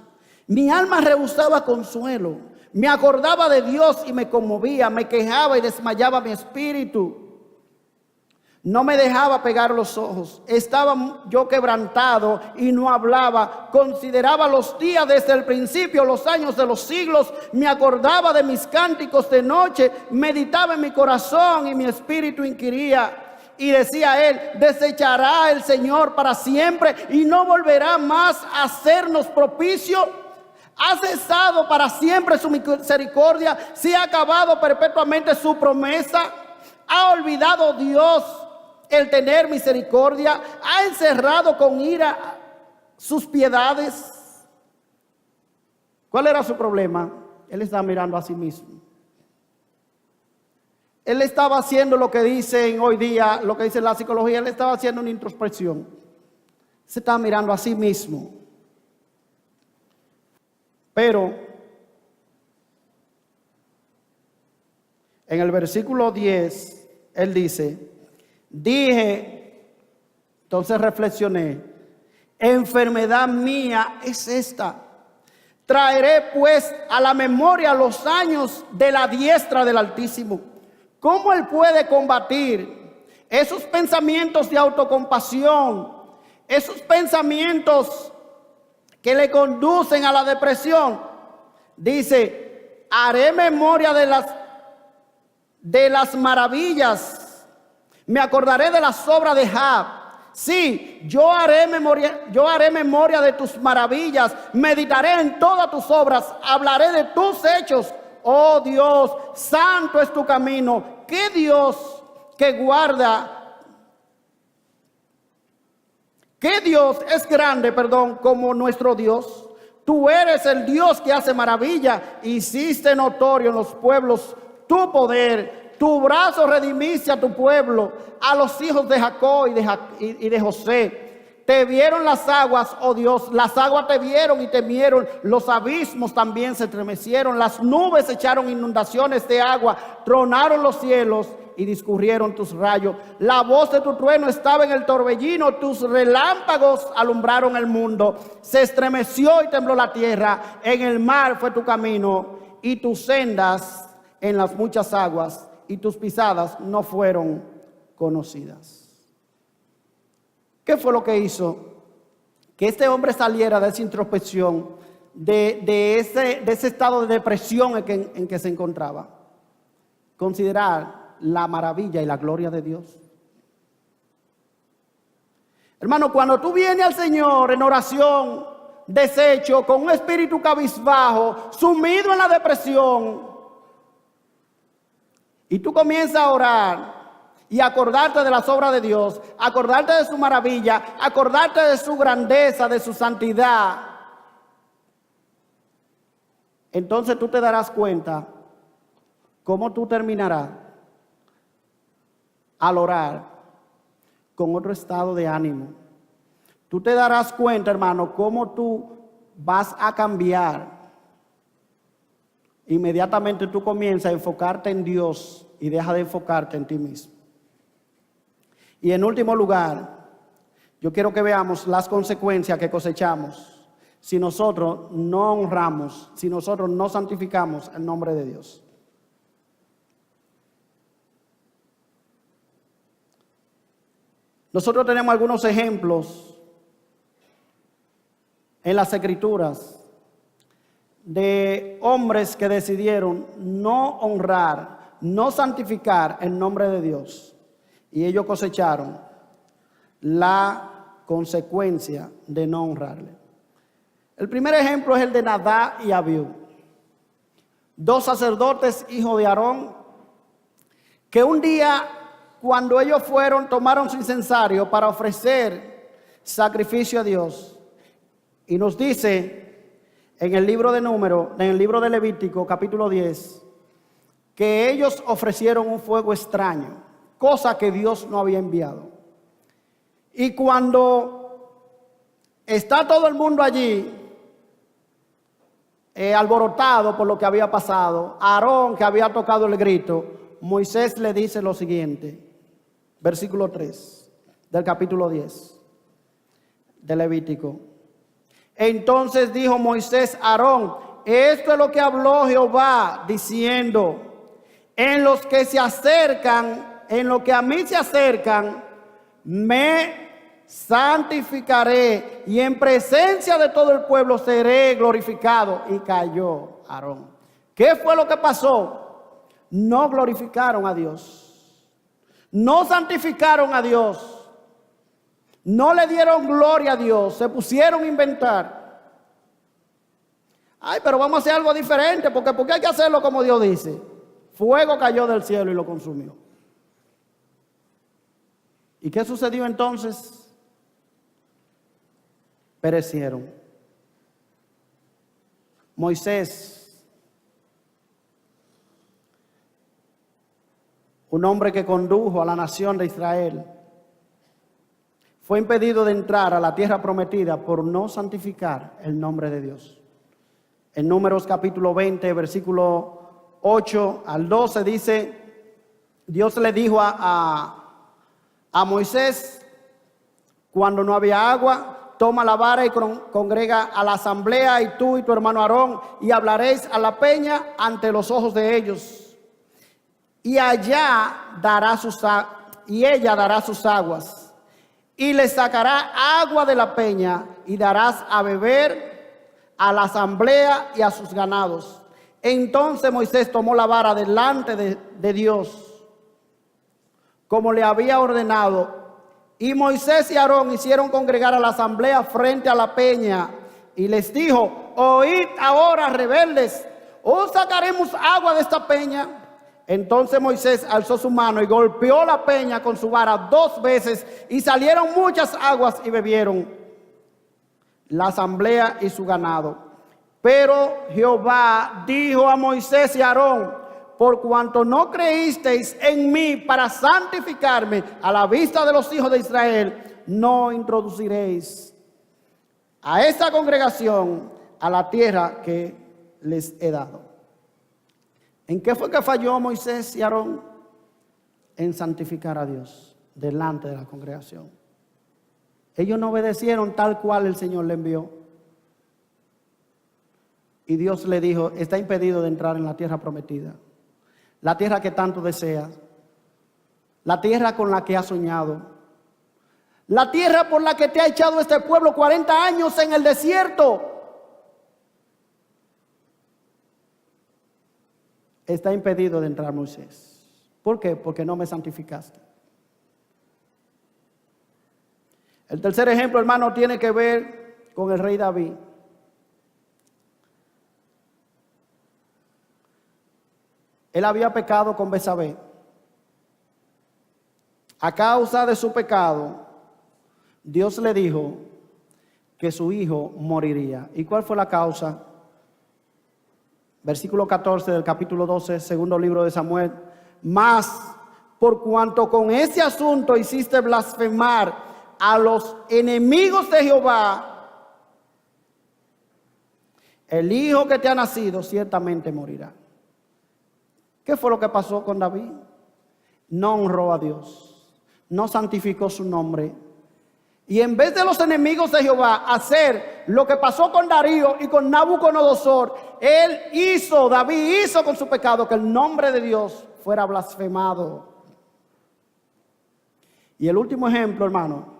Mi alma rebosaba consuelo. Me acordaba de Dios y me conmovía, me quejaba y desmayaba mi espíritu. No me dejaba pegar los ojos. Estaba yo quebrantado y no hablaba. Consideraba los días desde el principio, los años de los siglos. Me acordaba de mis cánticos de noche. Meditaba en mi corazón y mi espíritu inquiría. Y decía él, desechará el Señor para siempre y no volverá más a hacernos propicio. Ha cesado para siempre su misericordia. Se ha acabado perpetuamente su promesa. Ha olvidado Dios el tener misericordia. Ha encerrado con ira sus piedades. ¿Cuál era su problema? Él estaba mirando a sí mismo. Él estaba haciendo lo que dicen hoy día, lo que dice la psicología. Él estaba haciendo una introspección. Se estaba mirando a sí mismo. Pero en el versículo 10, él dice, entonces reflexioné, enfermedad mía es esta. Traeré pues a la memoria los años de la diestra del Altísimo. ¿Cómo él puede combatir esos pensamientos de autocompasión, esos pensamientos que le conducen a la depresión? Dice, haré memoria de las maravillas. Me acordaré de las obras de Jab. Sí, yo haré memoria de tus maravillas. Meditaré en todas tus obras. Hablaré de tus hechos. Oh Dios, santo es tu camino. ¿Qué Dios que guarda? ¿Qué Dios es grande, como nuestro Dios? Tú eres el Dios que hace maravilla. Hiciste notorio en los pueblos tu poder. Tu brazo redimiste a tu pueblo, a los hijos de Jacob y de José. Te vieron las aguas, oh Dios, las aguas te vieron y temieron. Los abismos también se estremecieron. Las nubes echaron inundaciones de agua. Tronaron los cielos y discurrieron tus rayos. La voz de tu trueno estaba en el torbellino. Tus relámpagos alumbraron el mundo. Se estremeció y tembló la tierra. En el mar fue tu camino y tus sendas en las muchas aguas. Y tus pisadas no fueron conocidas. ¿Qué fue lo que hizo que este hombre saliera de esa introspección, de ese estado de depresión en que se encontraba? Considerar la maravilla y la gloria de Dios. Hermano, cuando tú vienes al Señor en oración, deshecho, con un espíritu cabizbajo, sumido en la depresión, y tú comienzas a orar y acordarte de las obras de Dios, acordarte de su maravilla, acordarte de su grandeza, de su santidad, entonces tú te darás cuenta cómo tú terminarás al orar con otro estado de ánimo. Tú te darás cuenta, hermano, cómo tú vas a cambiar. Inmediatamente tú comienzas a enfocarte en Dios y deja de enfocarte en ti mismo. Y en último lugar, yo quiero que veamos las consecuencias que cosechamos si nosotros no honramos, si nosotros no santificamos el nombre de Dios. Nosotros tenemos algunos ejemplos en las Escrituras de hombres que decidieron no honrar, no santificar el nombre de Dios. Y ellos cosecharon la consecuencia de no honrarle. El primer ejemplo es el de Nadab y Abiú, dos sacerdotes, hijos de Aarón, que un día, cuando ellos fueron, tomaron su incensario para ofrecer sacrificio a Dios. Y nos dice en el libro de Números, en el libro de Levítico, capítulo 10, que ellos ofrecieron un fuego extraño, cosa que Dios no había enviado. Y cuando está todo el mundo allí, alborotado por lo que había pasado, Aarón, que había tocado el grito, Moisés le dice lo siguiente, versículo 3 del capítulo 10 de Levítico. Entonces dijo Moisés a Aarón, esto es lo que habló Jehová, diciendo, en los que se acercan, en lo que a mí se acercan, me santificaré y en presencia de todo el pueblo seré glorificado. Y cayó Aarón. ¿Qué fue lo que pasó? No glorificaron a Dios, no santificaron a Dios, no le dieron gloria a Dios, se pusieron a inventar. Ay, pero vamos a hacer algo diferente, porque hay que hacerlo como Dios dice. Fuego cayó del cielo y lo consumió. ¿Y qué sucedió entonces? Perecieron. Moisés, un hombre que condujo a la nación de Israel, fue impedido de entrar a la tierra prometida por no santificar el nombre de Dios. En Números capítulo 20, versículo 8 al 12 dice, Dios le dijo a Moisés, cuando no había agua, toma la vara y congrega a la asamblea, y tú y tu hermano Aarón, y hablaréis a la peña ante los ojos de ellos. Y allá dará ella dará sus aguas, y le sacará agua de la peña, y darás a beber a la asamblea y a sus ganados. Entonces Moisés tomó la vara delante de Dios, como le había ordenado. Y Moisés y Aarón hicieron congregar a la asamblea frente a la peña, y les dijo, oíd ahora, rebeldes, ¿os sacaremos agua de esta peña? Entonces Moisés alzó su mano y golpeó la peña con su vara 2 veces, y salieron muchas aguas, y bebieron la asamblea y su ganado. Pero Jehová dijo a Moisés y a Aarón, por cuanto no creísteis en mí para santificarme a la vista de los hijos de Israel, no introduciréis a esta congregación a la tierra que les he dado. ¿En qué fue que falló Moisés y Aarón? En santificar a Dios delante de la congregación. Ellos no obedecieron tal cual el Señor le envió. Y Dios le dijo, está impedido de entrar en la tierra prometida. La tierra que tanto deseas, la tierra con la que has soñado, la tierra por la que te ha echado este pueblo 40 años en el desierto. Está impedido de entrar Moisés. ¿Por qué? Porque no me santificaste. El tercer ejemplo, hermano, tiene que ver con el rey David. Él había pecado con Betsabé. A causa de su pecado, Dios le dijo que su hijo moriría. ¿Y cuál fue la causa? Versículo 14 del capítulo 12, segundo libro de Samuel. Mas, por cuanto con ese asunto hiciste blasfemar a los enemigos de Jehová, el hijo que te ha nacido ciertamente morirá. ¿Qué fue lo que pasó con David? No honró a Dios, no santificó su nombre. Y en vez de los enemigos de Jehová hacer lo que pasó con Darío y con Nabucodonosor, David hizo con su pecado que el nombre de Dios fuera blasfemado. Y el último ejemplo, hermano,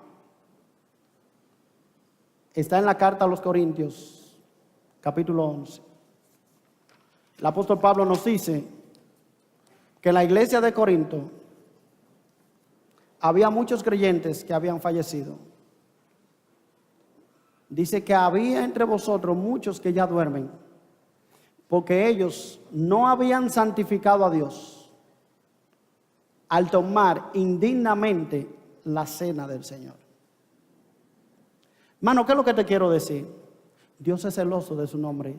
está en la carta a los Corintios, capítulo 11. El apóstol Pablo nos dice que en la iglesia de Corinto había muchos creyentes que habían fallecido. Dice que había entre vosotros muchos que ya duermen, porque ellos no habían santificado a Dios al tomar indignamente la cena del Señor. Hermano, ¿qué es lo que te quiero decir? Dios es celoso de su nombre.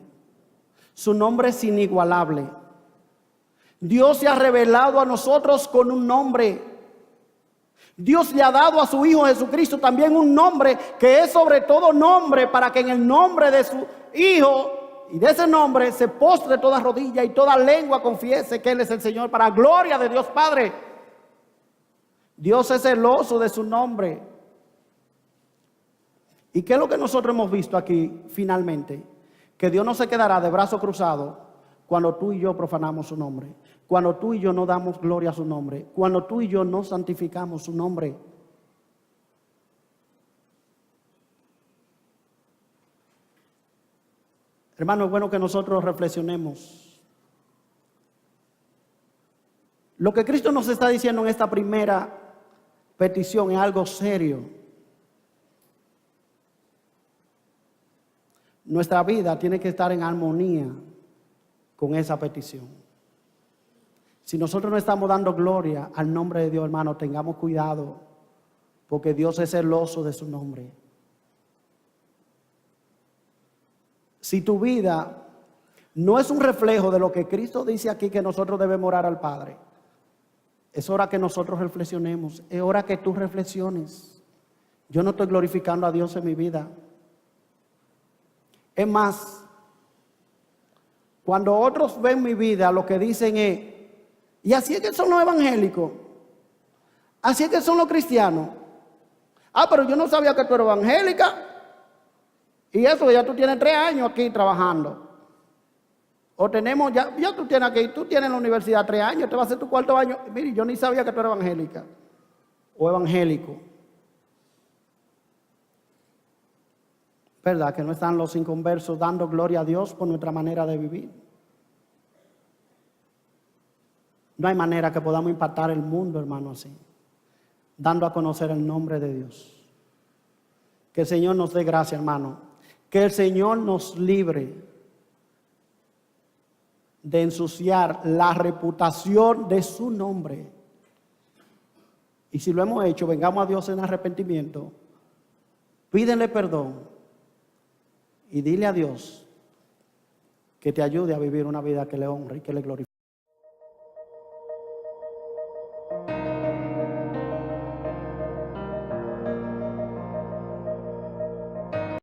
Su nombre es inigualable. Dios se ha revelado a nosotros con un nombre. Dios le ha dado a su Hijo Jesucristo también un nombre que es sobre todo nombre, para que en el nombre de su Hijo y de ese nombre se postre toda rodilla y toda lengua confiese que Él es el Señor, para gloria de Dios Padre. Dios es celoso de su nombre. ¿Y qué es lo que nosotros hemos visto aquí finalmente? Que Dios no se quedará de brazos cruzados cuando tú y yo profanamos su nombre, cuando tú y yo no damos gloria a su nombre, cuando tú y yo no santificamos su nombre. Hermano, es bueno que nosotros reflexionemos. Lo que Cristo nos está diciendo en esta primera petición es algo serio. Nuestra vida tiene que estar en armonía con esa petición. Si nosotros no estamos dando gloria al nombre de Dios, hermano, tengamos cuidado, porque Dios es celoso de su nombre. Si tu vida no es un reflejo de lo que Cristo dice aquí, que nosotros debemos orar al Padre, es hora que nosotros reflexionemos, es hora que tú reflexiones. Yo no estoy glorificando a Dios en mi vida. Es más, cuando otros ven mi vida, lo que dicen es: y así es que son los evangélicos, así es que son los cristianos. Ah, pero yo no sabía que tú eras evangélica. Y eso, ya tú tienes 3 años aquí trabajando. O tenemos, ya tú tienes aquí, tú tienes en la universidad 3 años, te va a hacer tu 4º año. Mire, yo ni sabía que tú eras evangélica o evangélico. ¿Verdad que no están los inconversos dando gloria a Dios por nuestra manera de vivir? No hay manera que podamos impactar el mundo, hermano, así, dando a conocer el nombre de Dios. Que el Señor nos dé gracia, hermano. Que el Señor nos libre de ensuciar la reputación de su nombre. Y si lo hemos hecho, vengamos a Dios en arrepentimiento, pídenle perdón y dile a Dios que te ayude a vivir una vida que le honre y que le glorifique.